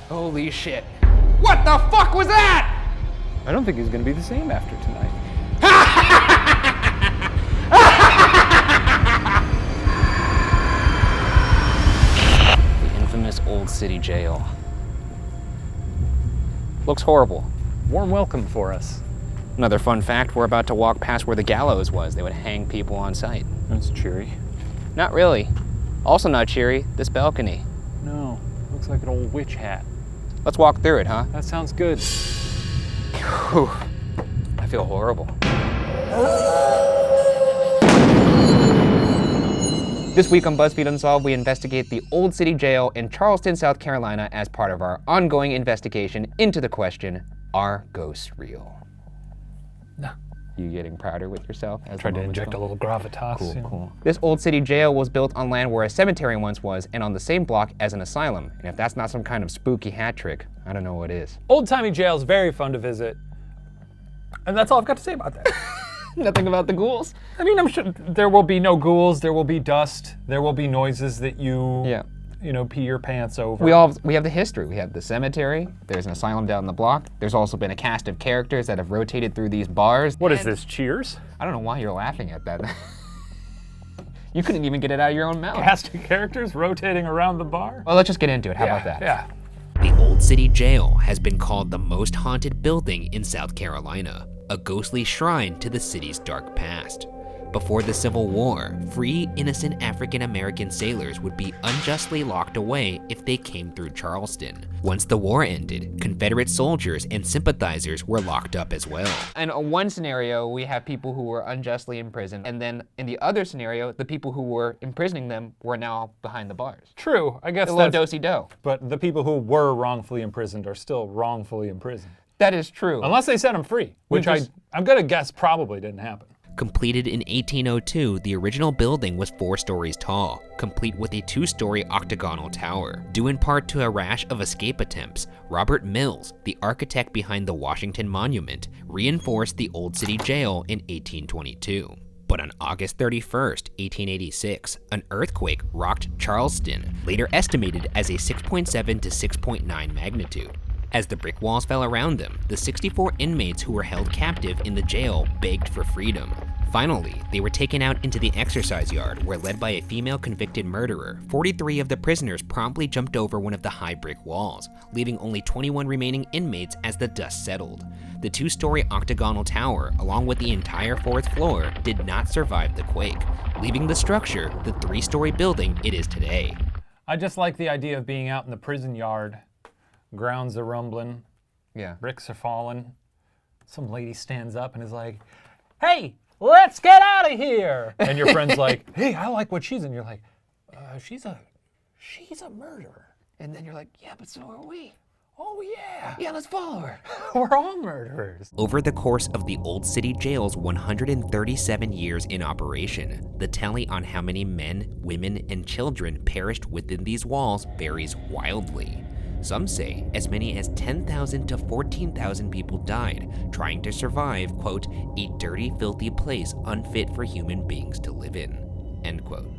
Holy shit. What the fuck was that? I don't think he's gonna be the same after tonight. The infamous Old City Jail. Looks horrible. Warm welcome for us. Another fun fact, we're about to walk past where the gallows was. They would hang people on sight. That's cheery. Not really. Also not cheery, this balcony. No, looks like an old witch hat. Let's walk through it, huh? That sounds good. Whew. I feel horrible. This week on BuzzFeed Unsolved, we investigate the Old City Jail in Charleston, South Carolina as part of our ongoing investigation into the question, are ghosts real? No. You getting prouder with yourself? I tried to inject a little gravitas. Cool, you know. cool. This Old City Jail was built on land where a cemetery once was and on the same block as an asylum. And if that's not some kind of spooky hat trick, I don't know what is. Old-timey jail is very fun to visit. And that's all I've got to say about that. Nothing about the ghouls? I mean, I'm sure there will be no ghouls, there will be dust, there will be noises that you pee your pants over. We have the history. We have the cemetery, there's an asylum down the block. There's also been a cast of characters that have rotated through these bars. What is this, Cheers? I don't know why you're laughing at that. You couldn't even get it out of your own mouth. Cast of characters rotating around the bar? Well, let's just get into it. How about that? Yeah. The Old City Jail has been called the most haunted building in South Carolina, a ghostly shrine to the city's dark past. Before the Civil War, free, innocent African-American sailors would be unjustly locked away if they came through Charleston. Once the war ended, Confederate soldiers and sympathizers were locked up as well. In one scenario, we have people who were unjustly imprisoned, and then in the other scenario, the people who were imprisoning them were now behind the bars. True, I guess A that's... little do-si-do. But the people who were wrongfully imprisoned are still wrongfully imprisoned. That is true. Unless they set them free, which I'm gonna guess probably didn't happen. Completed in 1802, the original building was 4 stories tall, complete with a 2-story octagonal tower. Due in part to a rash of escape attempts, Robert Mills, the architect behind the Washington Monument, reinforced the Old City Jail in 1822. But on August 31st, 1886, an earthquake rocked Charleston, later estimated as a 6.7 to 6.9 magnitude. As the brick walls fell around them, the 64 inmates who were held captive in the jail begged for freedom. Finally, they were taken out into the exercise yard where, led by a female convicted murderer, 43 of the prisoners promptly jumped over one of the high brick walls, leaving only 21 remaining inmates as the dust settled. The 2-story octagonal tower, along with the entire 4th floor, did not survive the quake, leaving the structure the 3-story building it is today. I just like the idea of being out in the prison yard. Grounds are rumbling, bricks are falling. Some lady stands up and is like, "Hey, let's get out of here!" And your friend's like, "Hey, I like what she's in." You're like, she's a murderer." And then you're like, "Yeah, but so are we." "Oh yeah. Yeah, let's follow her. We're all murderers." Over the course of the Old City Jail's 137 years in operation, the tally on how many men, women, and children perished within these walls varies wildly. Some say as many as 10,000 to 14,000 people died trying to survive, quote, "a dirty, filthy place unfit for human beings to live in," end quote.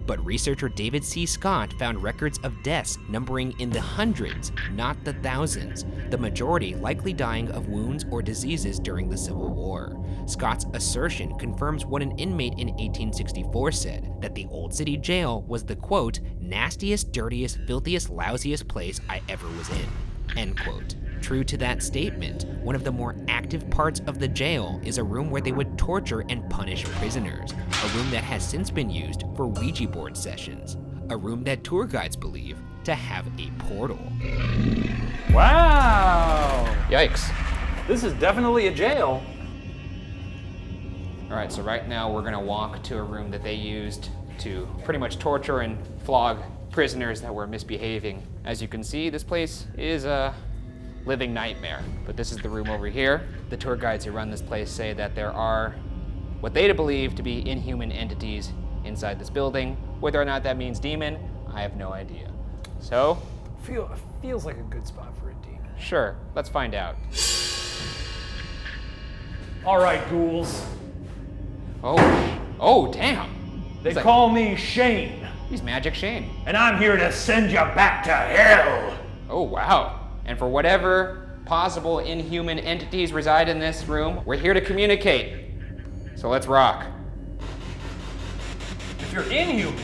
But researcher David C. Scott found records of deaths numbering in the hundreds, not the thousands, the majority likely dying of wounds or diseases during the Civil War. Scott's assertion confirms what an inmate in 1864 said, that the Old City Jail was the, quote, "nastiest, dirtiest, filthiest, lousiest place I ever was in," end quote. True to that statement, one of the more active parts of the jail is a room where they would torture and punish prisoners, a room that has since been used for Ouija board sessions, a room that tour guides believe to have a portal. Wow! Yikes. This is definitely a jail. All right, so right now we're gonna walk to a room that they used to pretty much torture and flog prisoners that were misbehaving. As you can see, this place is a living nightmare, but this is the room over here. The tour guides who run this place say that there are what they believe to be inhuman entities inside this building. Whether or not that means demon, I have no idea. So, Feels like a good spot for a demon. sure, let's find out. All right, ghouls. Oh, damn. They call me Shane, He's Magic Shane. and I'm here to send you back to hell. Oh, wow. And for whatever possible inhuman entities reside in this room, we're here to communicate. So let's rock. If you're inhuman,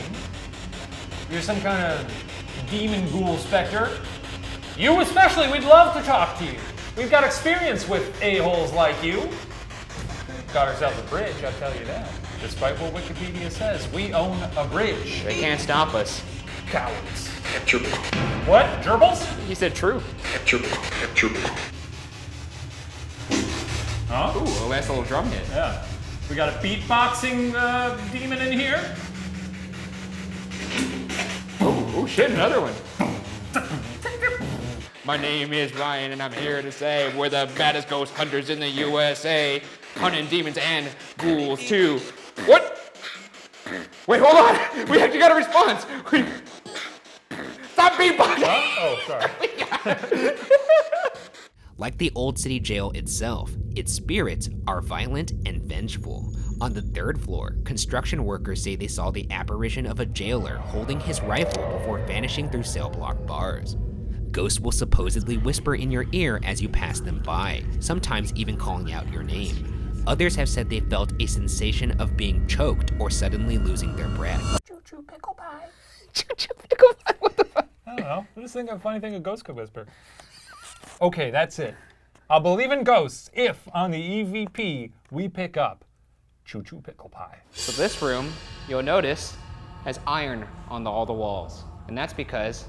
you're some kind of demon ghoul specter, you especially, we'd love to talk to you. We've got experience with a-holes like you. Got ourselves a bridge, I'll tell you that. Despite what Wikipedia says, we own a bridge. They can't stop us. Cowards. What? Gerbils? You said true. Huh? Ooh, a nice little drum hit. Yeah. We got a beatboxing demon in here. Oh shit, another one. My name is Ryan and I'm here to say we're the baddest ghost hunters in the USA. Hunting demons and ghouls too. What? Wait, hold on. We actually got a response. Stop beatboxing. Huh? Oh, sorry. Like the Old City Jail itself, its spirits are violent and vengeful. On the 3rd floor, construction workers say they saw the apparition of a jailer holding his rifle before vanishing through cell block bars. Ghosts will supposedly whisper in your ear as you pass them by, sometimes even calling out your name. Others have said they felt a sensation of being choked or suddenly losing their breath. Choo-choo pickle pie. Choo-choo pickle pie, what the fuck? I don't know. I just think a funny thing a ghost could whisper. Okay, that's it. I'll believe in ghosts if, on the EVP, we pick up choo-choo pickle pie. So this room, you'll notice, has iron on all the walls. And that's because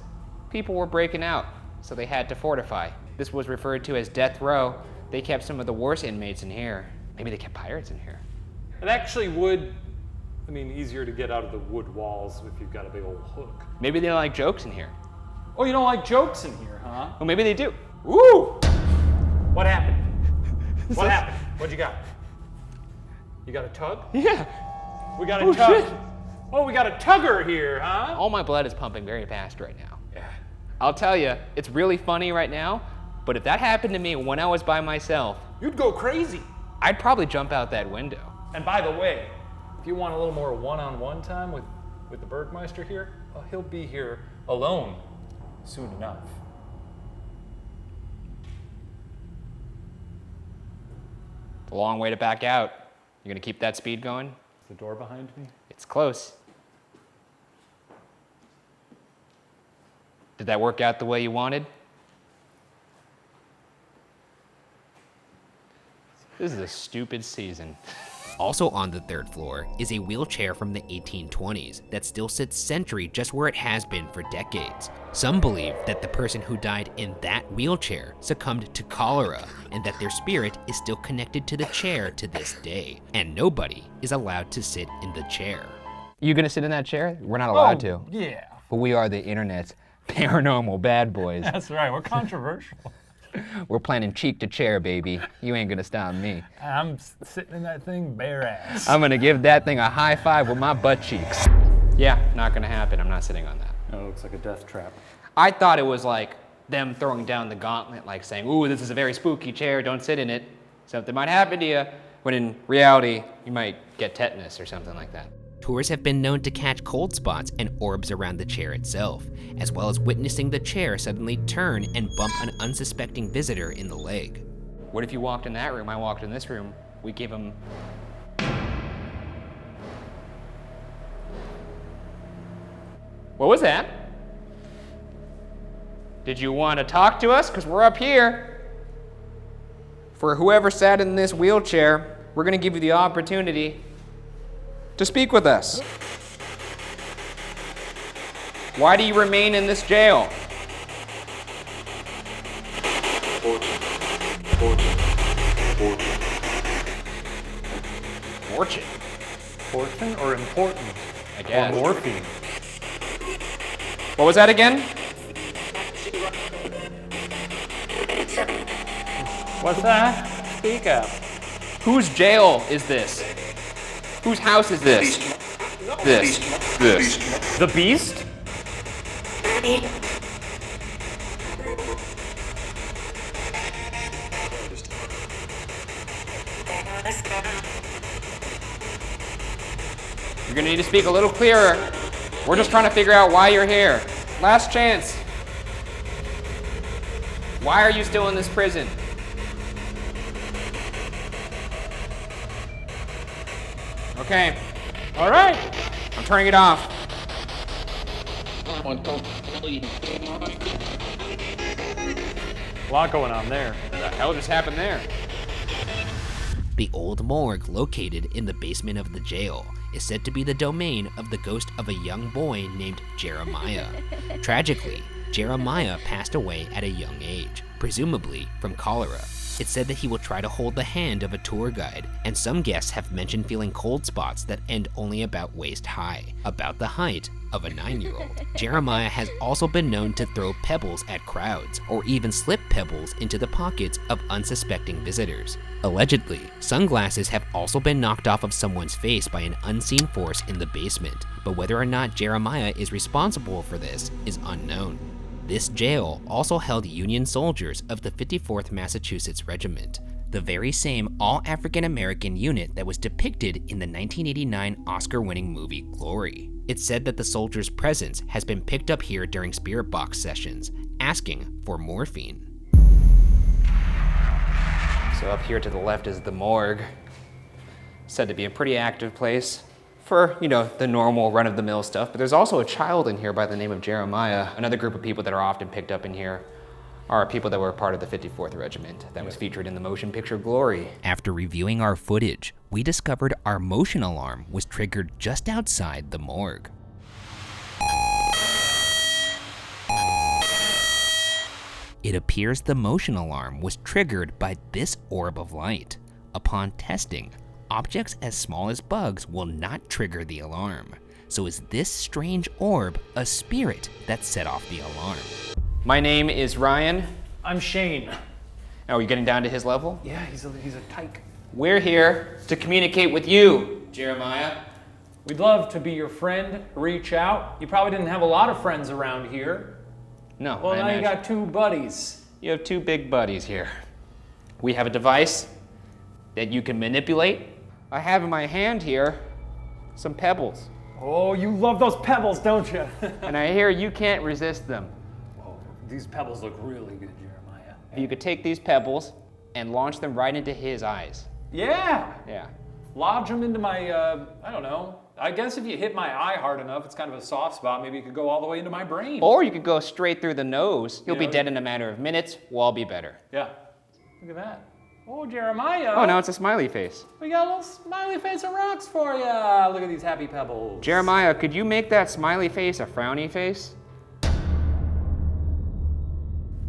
people were breaking out, so they had to fortify. This was referred to as death row. They kept some of the worst inmates in here. Maybe they kept pirates in here. It actually would, easier to get out of the wood walls if you've got a big old hook. Maybe they don't like jokes in here. Oh, you don't like jokes in here, huh? Well, maybe they do. Woo! What happened? What happened? What'd you got? You got a tug? Yeah. We got a Oh, tug. shit. Oh, we got a tugger here, huh? All my blood is pumping very fast right now. Yeah. I'll tell you, it's really funny right now, but if that happened to me when I was by myself, You'd go crazy. I'd probably jump out that window. And by the way, if you want a little more one-on-one time with the Bergmeister here, well, he'll be here alone soon enough. It's a long way to back out. You gonna keep that speed going? Is the door behind me? It's close. Did that work out the way you wanted? This is a stupid season. Also on the 3rd floor is a wheelchair from the 1820s that still sits sentry just where it has been for decades. Some believe that the person who died in that wheelchair succumbed to cholera and that their spirit is still connected to the chair to this day, and nobody is allowed to sit in the chair. You gonna sit in that chair? We're not allowed to. Yeah. But we are the internet's paranormal bad boys. That's right, we're controversial. We're planning cheek to chair, baby. You ain't gonna stop me. I'm sitting in that thing bare ass. I'm gonna give that thing a high five with my butt cheeks. Yeah, not gonna happen. I'm not sitting on that. Oh, it looks like a death trap. I thought it was like them throwing down the gauntlet, like saying, ooh, this is a very spooky chair, don't sit in it. Something might happen to you, when in reality, you might get tetanus or something like that. Tours have been known to catch cold spots and orbs around the chair itself, as well as witnessing the chair suddenly turn and bump an unsuspecting visitor in the leg. What if you walked in that room, I walked in this room, we give them... What was that? Did you want to talk to us? Because we're up here. For whoever sat in this wheelchair, we're going to give you the opportunity to speak with us. Why do you remain in this jail? Fortune. Fortune or important? I guess. Or morphine? What was that again? What's that? Speak up. Whose jail is this? Whose house is this? This. The Beast? You're gonna need to speak a little clearer. We're just trying to figure out why you're here. Last chance. Why are you still in this prison? Okay. All right. I'm turning it off. A lot going on there. What the hell just happened there? The old morgue, located in the basement of the jail, is said to be the domain of the ghost of a young boy named Jeremiah. Tragically, Jeremiah passed away at a young age, presumably from cholera. It's said that he will try to hold the hand of a tour guide, and some guests have mentioned feeling cold spots that end only about waist high, about the height of a 9-year-old. Jeremiah has also been known to throw pebbles at crowds, or even slip pebbles into the pockets of unsuspecting visitors. Allegedly, sunglasses have also been knocked off of someone's face by an unseen force in the basement, but whether or not Jeremiah is responsible for this is unknown. This jail also held Union soldiers of the 54th Massachusetts Regiment, the very same all-African-American unit that was depicted in the 1989 Oscar-winning movie Glory. It's said that the soldiers' presence has been picked up here during spirit box sessions, asking for morphine. So up here to the left is the morgue. Said to be a pretty active place for, the normal run-of-the-mill stuff, but there's also a child in here by the name of Jeremiah. Another group of people that are often picked up in here are people that were part of the 54th Regiment that was featured in the motion picture Glory. After reviewing our footage, we discovered our motion alarm was triggered just outside the morgue. It appears the motion alarm was triggered by this orb of light. Upon testing, objects as small as bugs will not trigger the alarm. So is this strange orb a spirit that set off the alarm? My name is Ryan. I'm Shane. Now, are you getting down to his level? Yeah, he's a tyke. We're here to communicate with you, Jeremiah. We'd love to be your friend. Reach out. You probably didn't have a lot of friends around here. No, Well, I now you imagine. got 2 buddies. You have 2 big buddies here. We have a device that you can manipulate. I have in my hand here some pebbles, Oh, you love those pebbles, don't you? and I hear you can't resist them. Oh, these pebbles look really good, Jeremiah. You could take these pebbles and launch them right into his eyes. Yeah. Yeah. Lodge them into my, I don't know. I guess if you hit my eye hard enough, it's kind of a soft spot, maybe it could go all the way into my brain. Or you could go straight through the nose. You'll be know, dead in a matter of minutes. We'll all be better. Yeah. Look at that. Oh, Jeremiah. Oh, now it's a smiley face. We got a little smiley face and rocks for ya. Look at these happy pebbles. Jeremiah, could you make that smiley face a frowny face?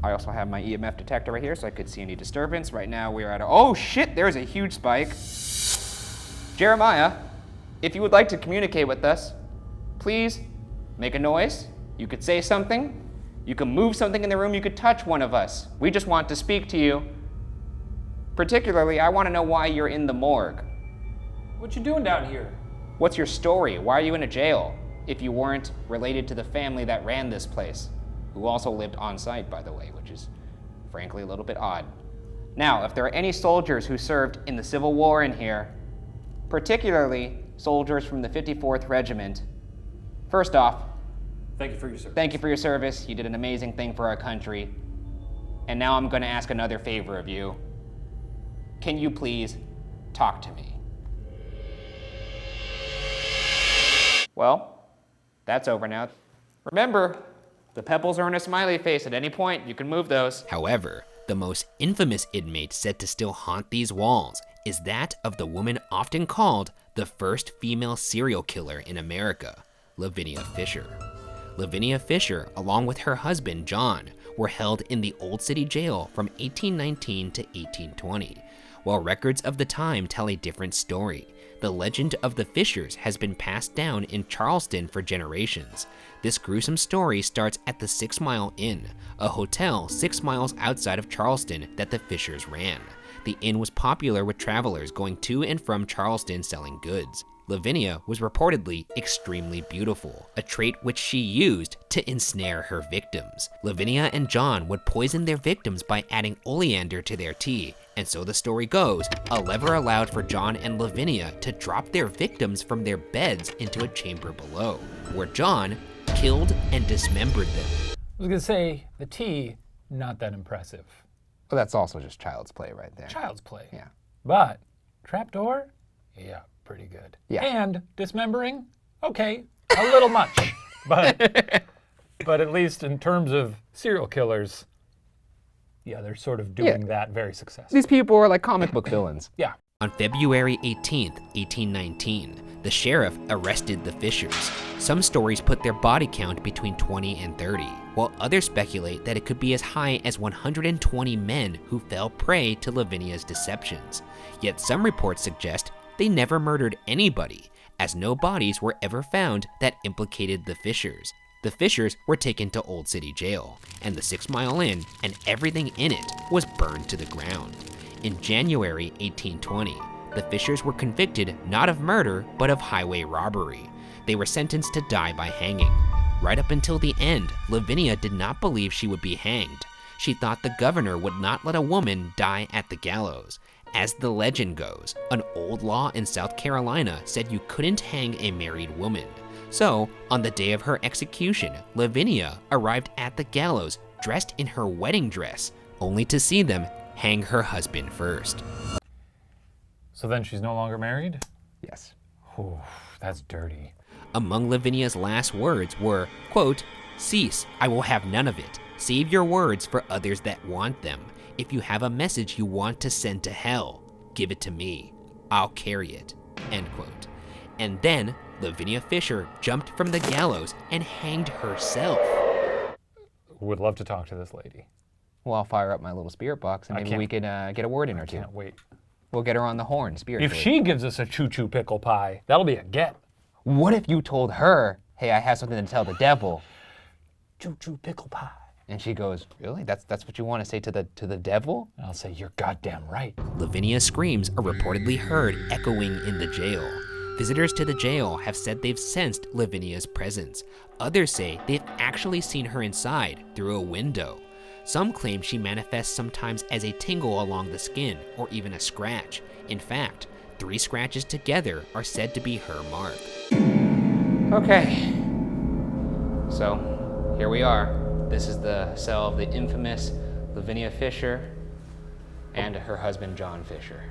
I also have my EMF detector right here so I could see any disturbance. Right now we are at oh shit, there's a huge spike. Jeremiah, if you would like to communicate with us, please make a noise. You could say something. You can move something in the room. You could touch one of us. We just want to speak to you. Particularly, I want to know why you're in the morgue. What you doing down here? What's your story? Why are you in a jail if you weren't related to the family that ran this place, who also lived on site, by the way, which is frankly a little bit odd. Now, if there are any soldiers who served in the Civil War in here, particularly soldiers from the 54th Regiment, first off, Thank you for your service. thank you for your service. You did an amazing thing for our country. And now I'm going to ask another favor of you. Can you please talk to me? Well, that's over now. Remember, the pebbles are in a smiley face. At any point, you can move those. However, the most infamous inmate said to still haunt these walls is that of the woman often called the first female serial killer in America, Lavinia Fisher. Lavinia Fisher, along with her husband John, were held in the Old City Jail from 1819 to 1820. While records of the time tell a different story, the legend of the Fishers has been passed down in Charleston for generations. This gruesome story starts at the 6 Mile Inn, a hotel 6 miles outside of Charleston that the Fishers ran. The inn was popular with travelers going to and from Charleston selling goods. Lavinia was reportedly extremely beautiful, a trait which she used to ensnare her victims. Lavinia and John would poison their victims by adding oleander to their tea, and so the story goes, a lever allowed for John and Lavinia to drop their victims from their beds into a chamber below, where John killed and dismembered them. I was gonna say, the tea not that impressive. Well, that's also just child's play right there. Child's play. Yeah. But trapdoor, yeah, pretty good. Yeah. And dismembering, okay, a little much. But at least in terms of serial killers, yeah, they're sort of doing that very successfully. These people are like comic book villains. Yeah. On February 18th, 1819, the sheriff arrested the Fishers. Some stories put their body count between 20 and 30, while others speculate that it could be as high as 120 men who fell prey to Lavinia's deceptions. Yet some reports suggest they never murdered anybody, as no bodies were ever found that implicated the Fishers. The Fishers were taken to Old City Jail, and the 6 Mile Inn and everything in it was burned to the ground. In January 1820, the Fishers were convicted not of murder, but of highway robbery. They were sentenced to die by hanging. Right up until the end, Lavinia did not believe she would be hanged. She thought the governor would not let a woman die at the gallows. As the legend goes, an old law in South Carolina said you couldn't hang a married woman. So, on the day of her execution, Lavinia arrived at the gallows dressed in her wedding dress, only to see them hang her husband first. So then she's no longer married? Yes. Ooh, that's dirty. Among Lavinia's last words were, quote, "Cease, I will have none of it. Save your words for others that want them. If you have a message you want to send to hell, give it to me. I'll carry it," end quote. And then Lavinia Fisher jumped from the gallows and hanged herself. Would love to talk to this lady. Well, I'll fire up my little spirit box and maybe we could get a word in or two. Can't wait. We'll get her on the horn, spiritually. If she gives us a choo-choo pickle pie, that'll be a get. What if you told her, hey, I have something to tell the devil? Choo-choo pickle pie. And she goes, really? That's what you want to say to the devil? And I'll say, you're goddamn right. Lavinia's screams are reportedly heard echoing in the jail. Visitors to the jail have said they've sensed Lavinia's presence. Others say they've actually seen her inside through a window. Some claim she manifests sometimes as a tingle along the skin or even a scratch. In fact, 3 scratches together are said to be her mark. Okay. So, here we are. This is the cell of the infamous Lavinia Fisher and her husband, John Fisher.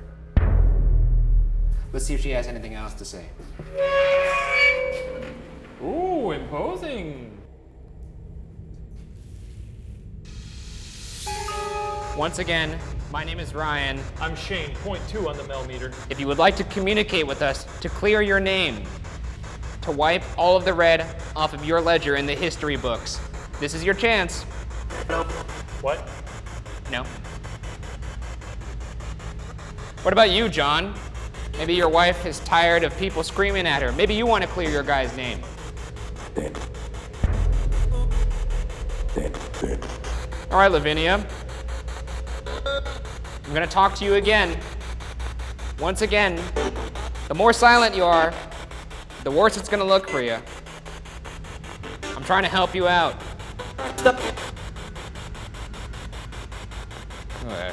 Let's see if she has anything else to say. Ooh, imposing. Once again, my name is Ryan. I'm Shane, point 2 on the millimeter. If you would like to communicate with us to clear your name, to wipe all of the red off of your ledger in the history books, this is your chance. What? No. What about you, John? Maybe your wife is tired of people screaming at her. Maybe you want to clear your guy's name. All right, Lavinia. I'm gonna talk to you again. Once again, the more silent you are, the worse it's gonna look for you. I'm trying to help you out. Stop.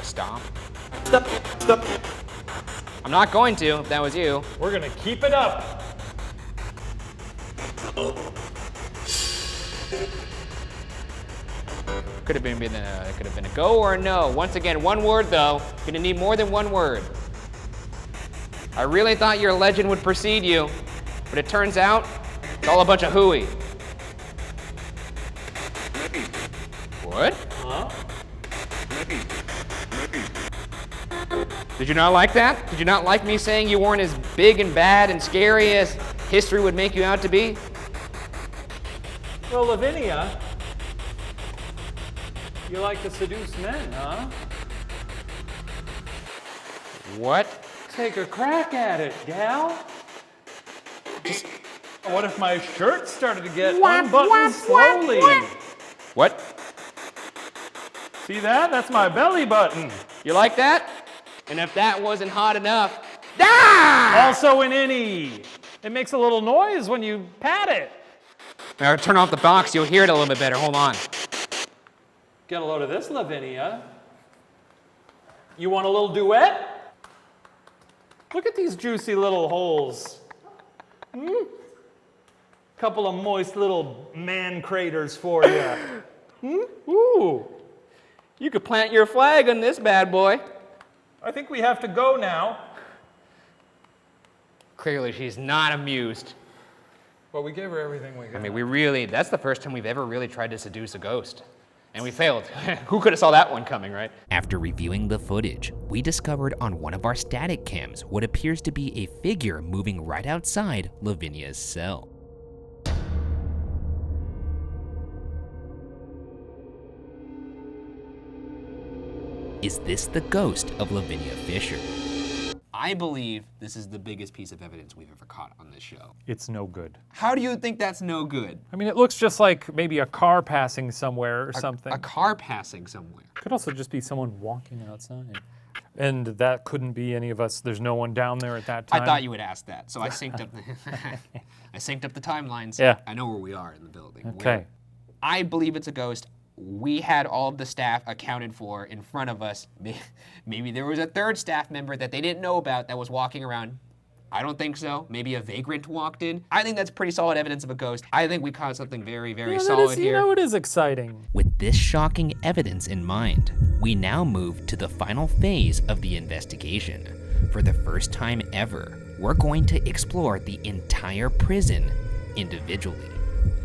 Stop. Stop. I'm not going to, if that was you. We're gonna keep it up. Could have been a go or a no. Once again, one word though. You're gonna need more than one word. I really thought your legend would precede you, but it turns out it's all a bunch of hooey. What? Huh? Did you not like that? Did you not like me saying you weren't as big and bad and scary as history would make you out to be? Well, Lavinia, you like to seduce men, huh? What? Take a crack at it, gal. What if my shirt started to get unbuttoned slowly? What? See that? That's my belly button. You like that? And if that wasn't hot enough, ah! Also an innie. It makes a little noise when you pat it. Now turn off the box, you'll hear it a little bit better. Hold on. Get a load of this, Lavinia. You want a little duet? Look at these juicy little holes. Couple of moist little man craters for you. Ooh. You could plant your flag on this bad boy. I think we have to go now. Clearly, she's not amused. Well, we gave her everything we got. I mean, that's the first time we've ever really tried to seduce a ghost. And we failed. Who could have saw that one coming, right? After reviewing the footage, we discovered on one of our static cams what appears to be a figure moving right outside Lavinia's cell. Is this the ghost of Lavinia Fisher? I believe this is the biggest piece of evidence we've ever caught on this show. It's no good. How do you think that's no good? I mean, it looks just like maybe a car passing somewhere or something. A car passing somewhere. Could also just be someone walking outside. And that couldn't be any of us. There's no one down there at that time. I thought you would ask that, so I synced up the timelines. Yeah. I know where we are in the building. Okay. I believe it's a ghost. We had all of the staff accounted for in front of us. Maybe there was a third staff member that they didn't know about that was walking around. I don't think so. Maybe a vagrant walked in. I think that's pretty solid evidence of a ghost. I think we caught something very, very solid here. You know, it is exciting. With this shocking evidence in mind, we now move to the final phase of the investigation. For the first time ever, we're going to explore the entire prison individually.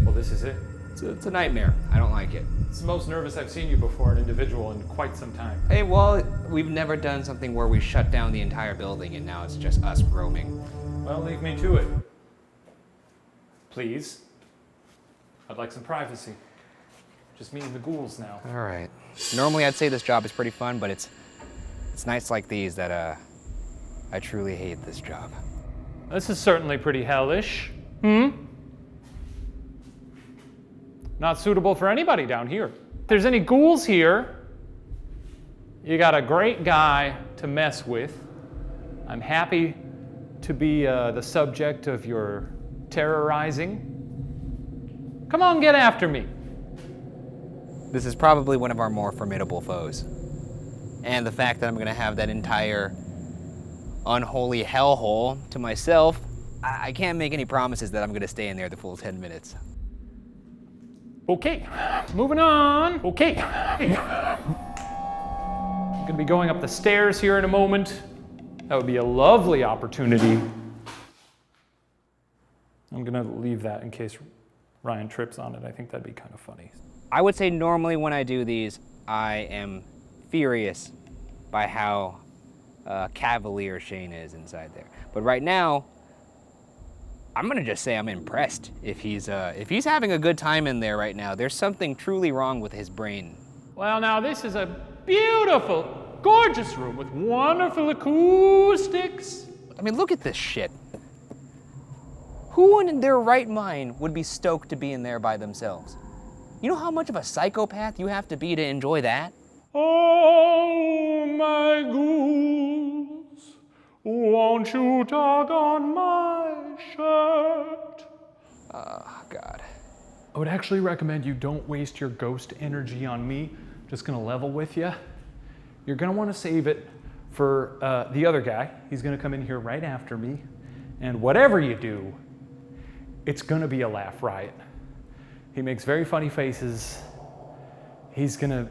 Well, this is it. It's a nightmare. I don't like it. It's the most nervous I've seen you before, an individual, in quite some time. Hey, well, we've never done something where we shut down the entire building and now it's just us roaming. Well, leave me to it. Please. I'd like some privacy. Just me and the ghouls now. All right. Normally I'd say this job is pretty fun, but it's nights like these that I truly hate this job. This is certainly pretty hellish. Not suitable for anybody down here. If there's any ghouls here, you got a great guy to mess with. I'm happy to be the subject of your terrorizing. Come on, get after me. This is probably one of our more formidable foes. And the fact that I'm gonna have that entire unholy hellhole to myself, I can't make any promises that I'm gonna stay in there the full 10 minutes. Okay, moving on. Okay. I'm gonna be going up the stairs here in a moment. That would be a lovely opportunity. I'm gonna leave that in case Ryan trips on it. I think that'd be kind of funny. I would say normally when I do these, I am furious by how cavalier Shane is inside there. But right now, I'm gonna just say I'm impressed. If he's having a good time in there right now, there's something truly wrong with his brain. Well, now this is a beautiful, gorgeous room with wonderful acoustics. I mean, look at this shit. Who in their right mind would be stoked to be in there by themselves? You know how much of a psychopath you have to be to enjoy that? Oh, my ghouls, won't you tug on my shirt? Oh, God. I would actually recommend you don't waste your ghost energy on me. Just gonna level with you. You're gonna wanna save it for the other guy. He's gonna come in here right after me. And whatever you do, it's gonna be a laugh riot. He makes very funny faces. He's gonna,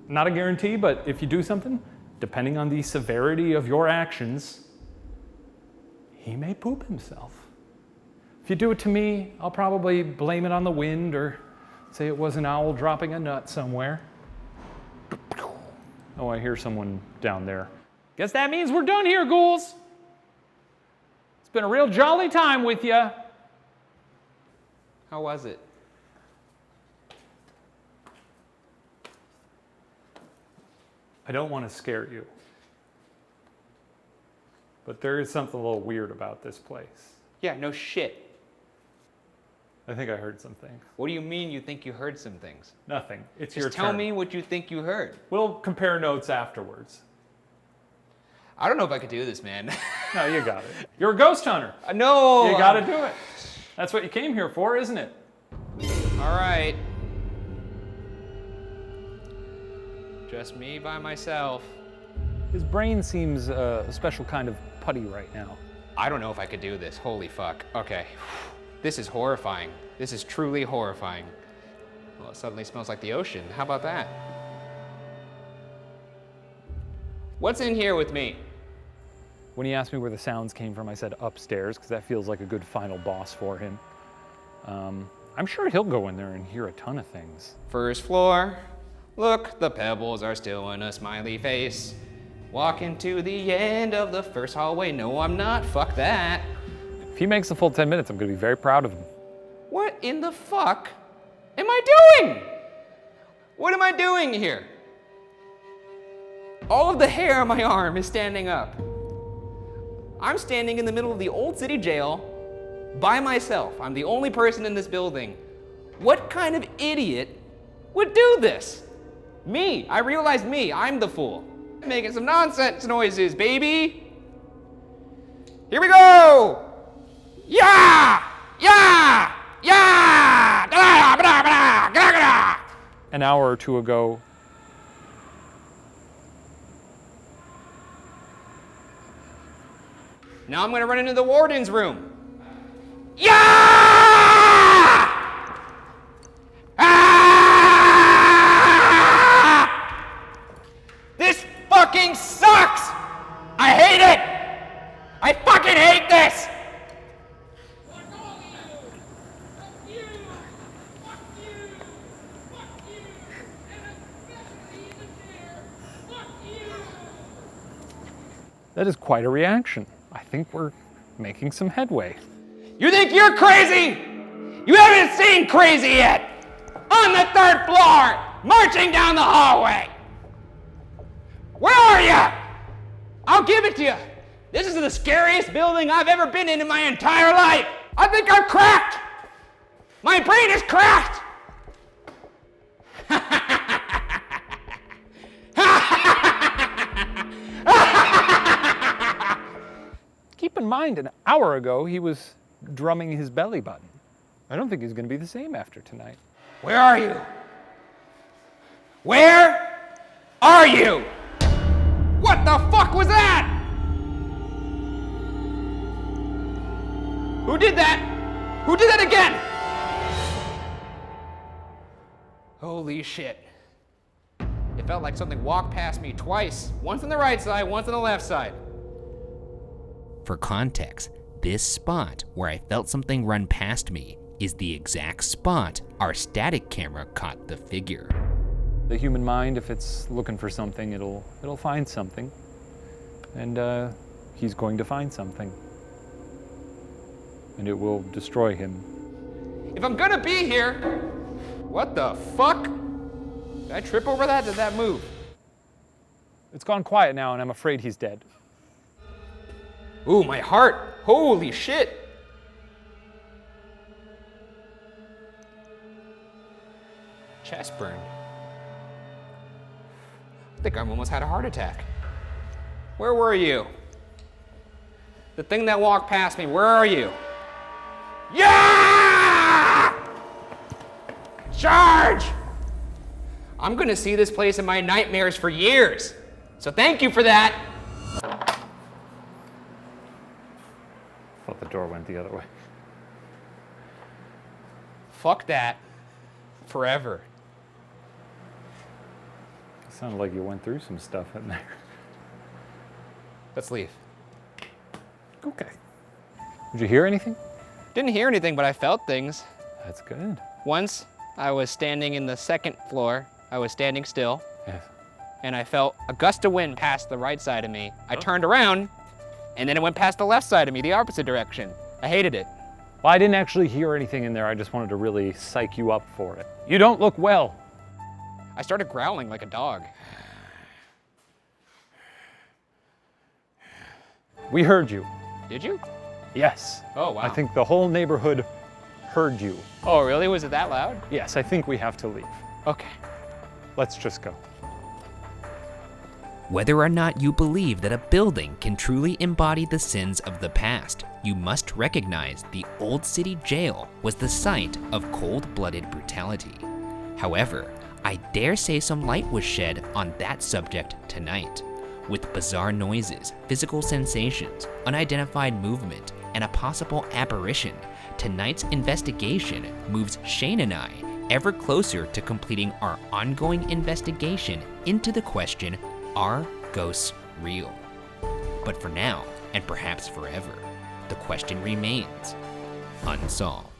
not a guarantee, but if you do something, depending on the severity of your actions, he may poop himself. If you do it to me, I'll probably blame it on the wind or say it was an owl dropping a nut somewhere. Oh, I hear someone down there. Guess that means we're done here, ghouls. It's been a real jolly time with you. How was it? I don't want to scare you, but there is something a little weird about this place. Yeah, no shit. I think I heard some things. What do you mean you think you heard some things? Nothing. It's your Just tell turn. me what you think you heard. We'll compare notes afterwards. I don't know if I could do this, man. No, you got it. You're a ghost hunter. No! You got to do it. That's what you came here for, isn't it? All right. Just me by myself. His brain seems a special kind of putty right now. I don't know if I could do this. Holy fuck. Okay. This is horrifying. This is truly horrifying. Well, it suddenly smells like the ocean. How about that? What's in here with me? When he asked me where the sounds came from, I said upstairs, because that feels like a good final boss for him. I'm sure he'll go in there and hear a ton of things. First floor. Look, the pebbles are still in a smiley face. Walking to the end of the first hallway. No, I'm not. Fuck that. If he makes the full 10 minutes, I'm going to be very proud of him. What in the fuck am I doing? What am I doing here? All of the hair on my arm is standing up. I'm standing in the middle of the old city jail by myself. I'm the only person in this building. What kind of idiot would do this? Me. I realized me. I'm the fool. Making some nonsense noises, baby. Here we go. Yeah! Yeah! Yeah! Da, da, da, da, da, da. An hour or two ago, Now I'm gonna run into the warden's room. Yeah! Ah! This fucking sucks! I hate it! I fucking hate this! that is quite a reaction. I think we're making some headway. You think you're crazy? You haven't seen crazy yet! On the 3rd floor, marching down the hallway! Where are you? I'll give it to you. This is the scariest building I've ever been in my entire life. I think I'm cracked. My brain is cracked. Keep in mind, an hour ago, he was drumming his belly button. I don't think he's going to be the same after tonight. Where are you? Where are you? What the fuck was that? Who did that? Who did that again? Holy shit. It felt like something walked past me twice. Once on the right side, once on the left side. For context, this spot where I felt something run past me is the exact spot our static camera caught the figure. The human mind, if it's looking for something, it'll find something. And he's going to find something. And it will destroy him. If I'm gonna be here, what the fuck? Did I trip over that? Did that move? It's gone quiet now, and I'm afraid he's dead. Ooh, my heart. Holy shit. Chest burn. I think I almost had a heart attack. Where were you? The thing that walked past me, where are you? Yeah! Charge! I'm gonna see this place in my nightmares for years. So thank you for that. Thought the door went the other way. Fuck that. Forever. It sounded like you went through some stuff in there. Let's leave. Okay. Did you hear anything? Didn't hear anything, but I felt things. That's good. Once, I was standing in the 2nd floor. I was standing still, Yes. and I felt a gust of wind pass the right side of me. I turned around, and then it went past the left side of me, the opposite direction. I hated it. Well, I didn't actually hear anything in there. I just wanted to really psych you up for it. You don't look well. I started growling like a dog. We heard you. Did you? Yes. Oh, wow. I think the whole neighborhood heard you. Oh, really? Was it that loud? Yes, I think we have to leave. Okay. Let's just go. Whether or not you believe that a building can truly embody the sins of the past, you must recognize the Old City Jail was the site of cold-blooded brutality. However, I dare say some light was shed on that subject tonight. With bizarre noises, physical sensations, unidentified movement, and a possible apparition, tonight's investigation moves Shane and I ever closer to completing our ongoing investigation into the question, are ghosts real. But for now, and perhaps forever, the question remains unsolved.